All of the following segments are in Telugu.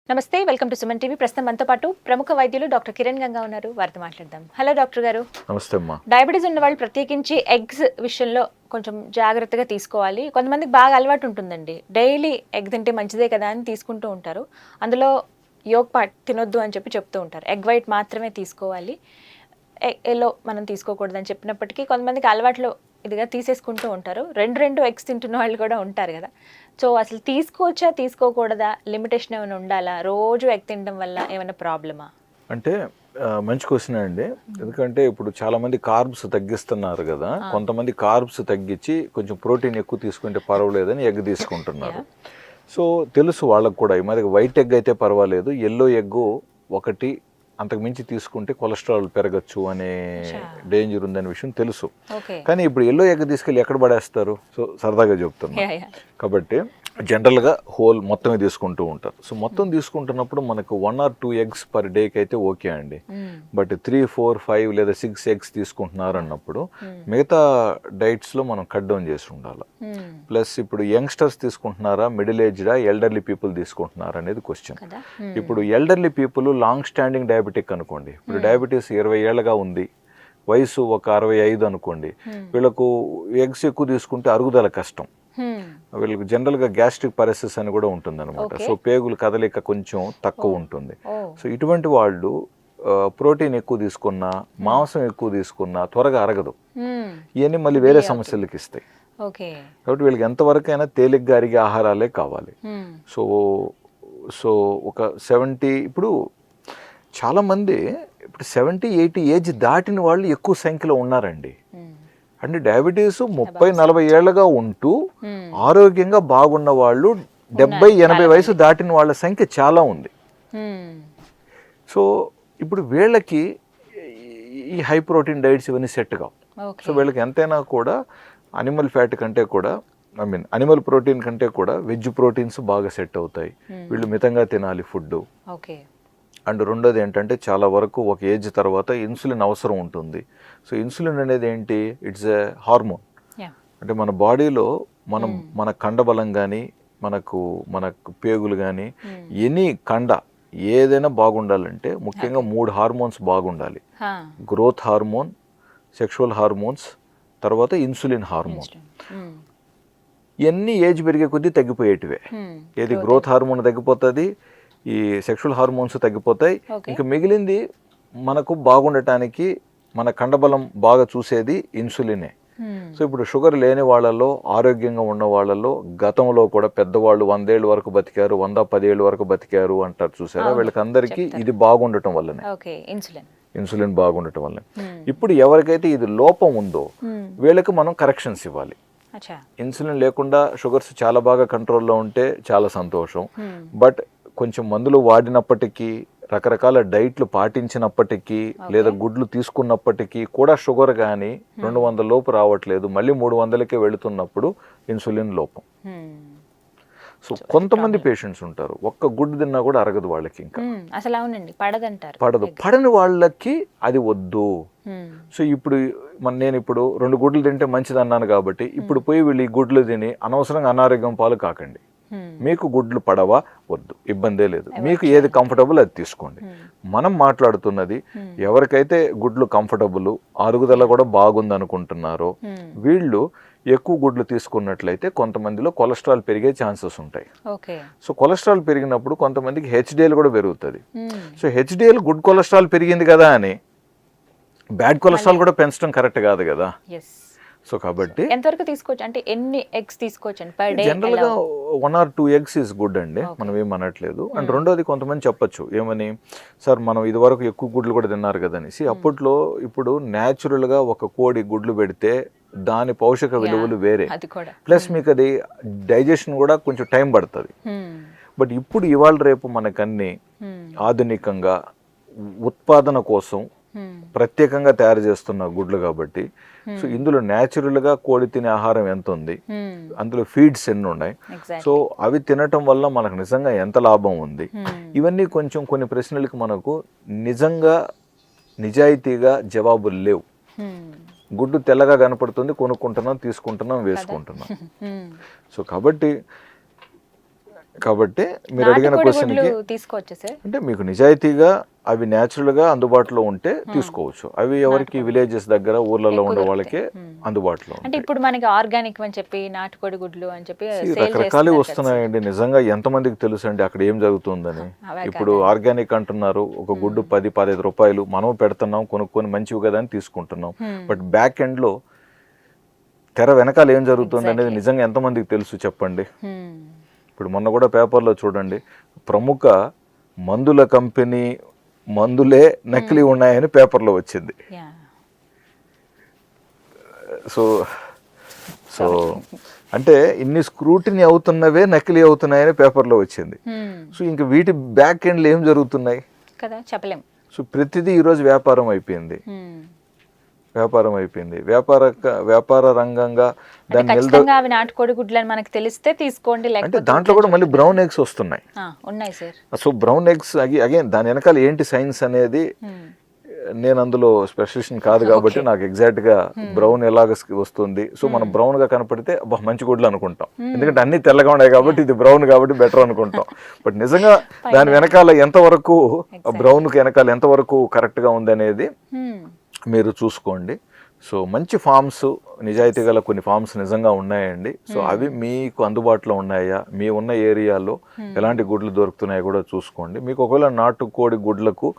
నమస్తే, వెల్కమ్ టు సుమన్ టీవీ. ప్రస్తుతం మనతో పాటు ప్రముఖ వైద్యులు డాక్టర్ కిరణ్ గంగా ఉన్నారు. వారితో మాట్లాడదాం. హలో డాక్టర్ గారు. నమస్తే అమ్మా. డయాబెటీస్ ఉన్న వాళ్ళు ప్రత్యేకించి ఎగ్స్ విషయంలో కొంచెం జాగ్రత్తగా తీసుకోవాలి. కొంతమందికి బాగా అలవాటు ఉంటుందండి, డైలీ ఎగ్ తింటే మంచిదే కదా అని తీసుకుంటూ ఉంటారు. అందులో యోగ్ పార్ట్ తినొద్దు అని చెప్తూ ఉంటారు. ఎగ్ వైట్ మాత్రమే తీసుకోవాలి, ఎల్లో మనం తీసుకోకూడదని చెప్పినప్పటికీ కొంతమందికి అలవాట్లో ఇదిగా తీసేసుకుంటూ ఉంటారు. రెండు ఎగ్స్ తింటున్న వాళ్ళు కూడా ఉంటారు కదా. సో అసలు తీసుకోవచ్చా తీసుకోకూడదా, లిమిటేషన్ ఏమైనా ఉండాలా, రోజు ఎగ్ తినడం వల్ల ఏమైనా ప్రాబ్లమా? అంటే మంచి క్వశ్చన్ అండి. ఎందుకంటే ఇప్పుడు చాలా మంది కార్బ్స్ తగ్గిస్తున్నారు కదా, కొంతమంది కార్బ్స్ తగ్గించి కొంచెం ప్రోటీన్ ఎక్కువ తీసుకుంటే పర్వాలేదని ఎగ్ తీసుకుంటున్నారు. సో తెలుసు వాళ్ళకు కూడా, ఈ మరి వైట్ ఎగ్ అయితే పర్వాలేదు, ఎల్లో ఎగ్ ఒకటి అంతకు మించి తీసుకుంటే కొలెస్ట్రాల్ పెరగచ్చు అనే డేంజర్ ఉందనే విషయం తెలుసు. కానీ ఇప్పుడు ఎల్లో ఎగ్ తీసుకెళ్ళి ఎక్కడ పడేస్తారు? సో సరదాగా చెప్తున్నా కాబట్టి జనరల్గా హోల్ మొత్తమే తీసుకుంటూ ఉంటారు. సో మొత్తం తీసుకుంటున్నప్పుడు మనకు 1 or 2 eggs పర్ డేకి అయితే ఓకే అండి. బట్ 3, 4, 5 లేదా 6 eggs తీసుకుంటున్నారు అన్నప్పుడు మిగతా డైట్స్లో మనం కట్ డౌన్ చేసి ఉండాలి. ప్లస్ ఇప్పుడు యంగ్స్టర్స్ తీసుకుంటున్నారా, మిడిల్ ఏజ్డా, ఎల్డర్లీ పీపుల్ తీసుకుంటున్నారా అనేది క్వశ్చన్. ఇప్పుడు elderly people long standing diabetic అనుకోండి, ఇప్పుడు డయాబెటీస్ 20 ఏళ్ళగా ఉంది, వయసు ఒక 65 అనుకోండి, వీళ్ళకు ఎగ్స్ ఎక్కువ తీసుకుంటే అరుగుదల కష్టం. వీళ్ళకి జనరల్గా గ్యాస్ట్రిక్ పరెసిస్ అని కూడా ఉంటుంది అనమాట. సో పేగులు కదలిక కొంచెం తక్కువ ఉంటుంది. సో ఇటువంటి వాళ్ళు ప్రోటీన్ ఎక్కువ తీసుకున్నా, మాంసం ఎక్కువ తీసుకున్నా త్వరగా అరగదు. ఇవన్నీ మళ్ళీ వేరే సమస్యలకి ఇస్తాయి. కాబట్టి వీళ్ళకి ఎంతవరకైనా తేలిగ్గా అరిగే ఆహారాలే కావాలి. సో సో ఒక 70, ఇప్పుడు చాలామంది ఇప్పుడు 70-80 ఏజ్ దాటిన వాళ్ళు ఎక్కువ సంఖ్యలో ఉన్నారండి. అంటే డయాబెటీస్ 30-40 ఏళ్ళగా ఉంటూ ఆరోగ్యంగా బాగున్న వాళ్ళు 70-80 వయసు దాటిన వాళ్ళ సంఖ్య చాలా ఉంది. సో ఇప్పుడు వీళ్ళకి ఈ హై ప్రోటీన్ డైట్స్ ఇవన్నీ సెట్ కావు. సో వీళ్ళకి ఎంతైనా కూడా అనిమల్ ఫ్యాట్ కంటే కూడా, అనిమల్ ప్రోటీన్ కంటే కూడా వెజ్ ప్రోటీన్స్ బాగా సెట్ అవుతాయి. వీళ్ళు మితంగా తినాలి ఫుడ్. అండ్ రెండోది ఏంటంటే చాలా వరకు ఒక ఏజ్ తర్వాత ఇన్సులిన్ అవసరం ఉంటుంది. సో ఇన్సులిన్ అనేది ఏంటి? It's a hormone. అంటే మన బాడీలో మన కండబలం కానీ, మన పేగులు కానీ, ఎనీ కండ ఏదైనా బాగుండాలంటే ముఖ్యంగా 3 హార్మోన్స్ బాగుండాలి. గ్రోత్ హార్మోన్, సెక్షువల్ హార్మోన్స్, తర్వాత ఇన్సులిన్ హార్మోన్. ఇవన్నీ ఏజ్ పెరిగే కొద్దీ తగ్గిపోయేటివే. ఏది గ్రోత్ హార్మోన్ తగ్గిపోతుంది, ఈ సెక్షువల్ హార్మోన్స్ తగ్గిపోతాయి. ఇంకా మిగిలింది మనకు బాగుండటానికి మన కండబలం బాగా చూసేది ఇన్సులినే. సో ఇప్పుడు షుగర్ లేని వాళ్ళలో, ఆరోగ్యంగా ఉన్న వాళ్ళలో గతంలో కూడా పెద్దవాళ్ళు 100 ఏళ్ళ వరకు బతికారు, 110 ఏళ్ళ వరకు బతికారు అంటారు చూసారా, వీళ్ళకి అందరికీ ఇది బాగుండటం వల్లనే, ఇన్సులిన్ బాగుండటం వల్లనే. ఇప్పుడు ఎవరికైతే ఇది లోపం ఉందో వీళ్ళకి మనం కరెక్షన్స్ ఇవ్వాలి. ఇన్సులిన్ లేకుండా షుగర్స్ చాలా బాగా కంట్రోల్లో ఉంటే చాలా సంతోషం. బట్ కొంచెం మందులు వాడినప్పటికీ, రకరకాల డైట్లు పాటించినప్పటికీ, లేదా గుడ్లు తీసుకున్నప్పటికీ కూడా షుగర్ కానీ 200 లోపు రావట్లేదు, మళ్ళీ 300కే వెళుతున్నప్పుడు ఇన్సులిన్ లోపం. సో కొంతమంది పేషెంట్స్ ఉంటారు, ఒక్క గుడ్డు తిన్నా కూడా అరగదు వాళ్ళకి, ఇంకా అసలు అవునండి పడదు. పడని వాళ్ళకి అది వద్దు. సో ఇప్పుడు నేను ఇప్పుడు 2 గుడ్లు తింటే మంచిది అన్నాను కాబట్టి ఇప్పుడు పోయి వీళ్ళు ఈ గుడ్లు తిని అనవసరంగా అనారోగ్యం పాలు కాకండి. మీకు గుడ్లు పడవా? వద్దు, ఇబ్బందే లేదు. మీకు ఏది కంఫర్టబుల్ అది తీసుకోండి. మనం మాట్లాడుతున్నది ఎవరికైతే గుడ్లు కంఫర్టబుల్, అరుగుదల కూడా బాగుంది అనుకుంటున్నారో వీళ్ళు ఎక్కువ గుడ్లు తీసుకున్నట్లయితే కొంతమందిలో కొలెస్ట్రాల్ పెరిగే ఛాన్సెస్ ఉంటాయి. సో కొలెస్ట్రాల్ పెరిగినప్పుడు కొంతమందికి హెచ్డిఎల్ కూడా పెరుగుతుంది. సో హెచ్డిఎల్ గుడ్ కొలెస్ట్రాల్ పెరిగింది కదా అని బ్యాడ్ కొలెస్ట్రాల్ కూడా పెంచడం కరెక్ట్ కాదు కదా. సో కాబట్టి ఎంతవరకు తీసుకోవచ్చు, అంటే ఎన్ని ఎగ్స్ తీసుకోవచ్చు పర్ డే? జనరల్గా 1 or 2 eggs ఈజ్ గుడ్ అండి, మనం ఏం అనట్లేదు. అండ్ రెండోది కొంతమంది చెప్పచ్చు ఏమని, సార్ మనం ఇది వరకు ఎక్కువ గుడ్లు కూడా తిన్నారు కదనేసి. అప్పట్లో ఇప్పుడు న్యాచురల్గా ఒక కోడి గుడ్లు పెడితే దాని పౌషక విలువలు వేరే, ప్లస్ మీకు అది డైజెషన్ కూడా కొంచెం టైం పడుతుంది. బట్ ఇప్పుడు ఇవాళ రేపు మనకన్నీ ఆధునికంగా ఉత్పాదన కోసం ప్రత్యేకంగా తయారు చేస్తున్న గుడ్లు కాబట్టి, సో ఇందులో న్యాచురల్గా కోడి తినే ఆహారం ఎంత ఉంది, అందులో ఫీడ్స్ ఎన్ని ఉన్నాయి, సో అవి తినటం వల్ల మనకు నిజంగా ఎంత లాభం ఉంది, ఇవన్నీ కొంచెం కొన్ని ప్రశ్నలకు మనకు నిజంగా నిజాయితీగా జవాబులు లేవు. గుడ్డు తెల్లగా కనపడుతుంది, కొనుక్కుంటున్నాం, తీసుకుంటున్నాం, వేసుకుంటున్నాం. సో కాబట్టి కాబట్టి మీరు అడిగిన నాటుకోడి క్వశ్చన్కి గుడ్లు తీసుకోవచ్చు సార్. అంటే మీకు నిజాయితీగా అవి న్యాచురల్గా అందుబాటులో ఉంటే తీసుకోవచ్చు. అవి ఎవరికి విలేజెస్ దగ్గర ఊర్లలో ఉండే వాళ్ళకే అందుబాటులో అంటే ఇప్పుడు మనకి ఆర్గానిక్ అని చెప్పి నాటుకోడి గుడ్లు అని చెప్పి రకరకాలు వస్తున్నాయండి. నిజంగా ఎంతమందికి తెలుసు అండి అక్కడ ఏం జరుగుతుందని. ఇప్పుడు ఆర్గానిక్ అంటున్నారు, ఒక గుడ్డు 10-15 రూపాయలు, మనం పెడుతున్నాం కొనుక్కొని మంచివి కదా అని తీసుకుంటున్నాం. బట్ బ్యాక్ ఎండ్ లో తెర వెనకాల ఏం జరుగుతుంది అనేది నిజంగా ఎంతమందికి తెలుసు చెప్పండి. ఇప్పుడు మొన్న కూడా పేపర్లో చూడండి, ప్రముఖ మందుల కంపెనీ మందులే నకిలీ ఉన్నాయని పేపర్లో వచ్చింది. సో సో అంటే ఇన్ని స్క్రూటినీ అవుతున్నవే నకిలీ అవుతున్నాయని పేపర్లో వచ్చింది. సో ఇంకా వీటి బ్యాక్ ఎండ్లో ఏం జరుగుతున్నాయి కదా చెప్పలేం. సో ప్రతిదీ ఈరోజు వ్యాపారం అయిపోయింది. వ్యాపార రంగంగా ఖచ్చితంగా అవి నాటుకోడి గుడ్లని మనకు తెలిస్తే తీసుకోండి. అంటే దాంట్లో కూడా మళ్ళీ బ్రౌన్ ఎగ్స్ వస్తున్నాయి. ఉన్నాయి sir. So brown eggs again దాని వెనకాల ఏంటి సైన్స్ అనేది నేను అందులో స్పెషలిస్ట్ కాదు కాబట్టి నాకు ఎగ్జాక్ట్ గా బ్రౌన్ ఎలాగ వస్తుంది. సో మనం బ్రౌన్ గా కనపడితే మంచి గుడ్లు అనుకుంటాం, ఎందుకంటే అన్ని తెల్లగా ఉన్నాయి కాబట్టి ఇది బ్రౌన్ కాబట్టి బెటర్ అనుకుంటాం. బట్ నిజంగా దాని వెనకాల ఎంతవరకు బ్రౌన్ కి వెనకాల ఎంతవరకు కరెక్ట్ గా ఉంది అనేది మీరు చూసుకోండి. సో మంచి ఫార్మ్స్, నిజాయితీ గల కొన్ని ఫార్మ్స్ నిజంగా ఉన్నాయండి. సో అవి మీకు అందుబాటులో ఉన్నాయా, మీ ఉన్న ఏరియాలో ఎలాంటి గుడ్లు దొరుకుతున్నాయో కూడా చూసుకోండి. మీకు ఒకవేళ నాటుకోడి గుడ్లకు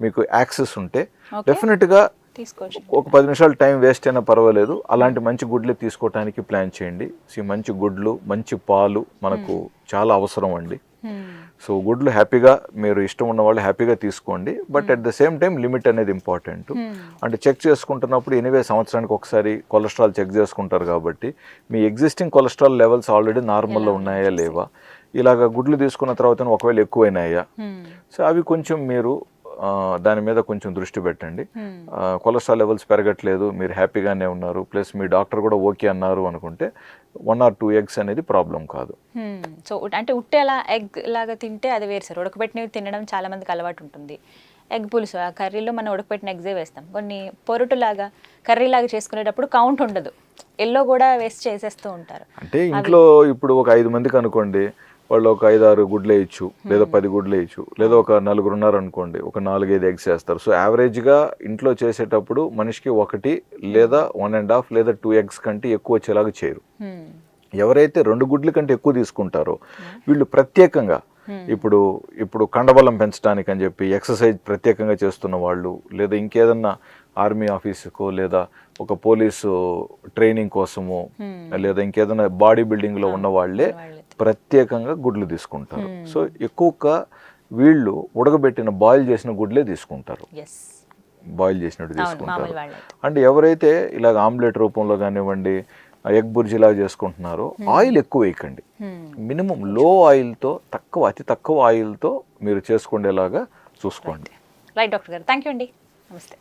మీకు యాక్సెస్ ఉంటే డెఫినెట్గా ఒక 10 నిమిషాలు టైం వేస్ట్ అయినా పర్వాలేదు, అలాంటి మంచి గుడ్లే తీసుకోవటానికి ప్లాన్ చేయండి. సో మంచి గుడ్లు, మంచి పాలు మనకు చాలా అవసరం అండి. సో గుడ్లు హ్యాపీగా మీరు ఇష్టం ఉన్న వాళ్ళు హ్యాపీగా తీసుకోండి. But at the same time limit అనేది ఇంపార్టెంట్. అంటే చెక్ చేసుకుంటున్నప్పుడు ఎనీవే సంవత్సరానికి ఒకసారి కొలెస్ట్రాల్ చెక్ చేసుకుంటారు కాబట్టి మీ ఎగ్జిస్టింగ్ కొలెస్ట్రాల్ లెవెల్స్ ఆల్రెడీ నార్మల్లో ఉన్నాయా లేవా, ఇలాగ గుడ్లు తీసుకున్న తర్వాత ఒకవేళ ఎక్కువైనాయా, సో అవి కొంచెం మీరు దాని మీద కొంచెం దృష్టి పెట్టండి. కొలెస్ట్రాల్ లెవెల్స్ పెరగట్లేదు, మీరు హ్యాపీగానే ఉన్నారు, ప్లస్ మీ డాక్టర్ కూడా ఓకే అన్నారు అనుకుంటే 1 or 2 eggs అనేది ప్రాబ్లం కాదు. సో అంటే ఉట్టేలా ఎగ్ లాగా తింటే అది వేరు సార్. ఉడకబెట్టినవి తినడం చాలా మందికి అలవాటు ఉంటుంది. ఎగ్ పులుసు ఆ కర్రీలో మనం ఉడకబెట్టిన ఎగ్సే వేస్తాం. కొన్ని పొరుటులాగా కర్రీలాగా చేసుకునేటప్పుడు కౌంట్ ఉండదు, ఎల్లో కూడా వేస్ట్ చేసేస్తూ ఉంటారు. అంటే ఇంట్లో ఇప్పుడు ఒక 5 మందికి అనుకోండి, వాళ్ళు ఒక 5-6 గుడ్లు వేయచ్చు, లేదా 10 గుడ్లు వేయచ్చు, లేదా ఒక 4 ఉన్నారు అనుకోండి, ఒక 4-5 ఎగ్స్ వేస్తారు. సో యావరేజ్గా ఇంట్లో చేసేటప్పుడు మనిషికి 1 లేదా 1.5 లేదా 2 eggs కంటే ఎక్కువ వచ్చేలాగా చేయరు. ఎవరైతే 2 గుడ్ల కంటే ఎక్కువ తీసుకుంటారో వీళ్ళు ప్రత్యేకంగా ఇప్పుడు కండబలం పెంచడానికి అని చెప్పి ఎక్సర్సైజ్ ప్రత్యేకంగా చేస్తున్న వాళ్ళు, లేదా ఇంకేదన్నా ఆర్మీ ఆఫీసుకో లేదా ఒక పోలీసు ట్రైనింగ్ కోసమో లేదా ఇంకేదైనా బాడీ బిల్డింగ్ లో ఉన్న వాళ్ళే ప్రత్యేకంగా గుడ్లు తీసుకుంటారు. సో ఎక్కువగా వీళ్ళు ఉడకబెట్టిన బాయిల్ చేసిన గుడ్లే తీసుకుంటారు, బాయిల్ చేసినట్టు తీసుకుంటారు. అండ్ ఎవరైతే ఇలాగ ఆమ్లెట్ రూపంలో కానివ్వండి, ఎగ్ బుర్జీలాగా చేసుకుంటున్నారో ఆయిల్ ఎక్కువ వేయకండి. మినిమం లో ఆయిల్తో, అతి తక్కువ ఆయిల్తో మీరు చేసుకునేలాగా చూసుకోండి. రైట్ డాక్టర్ గారు, థ్యాంక్ యూ అండి, నమస్తే.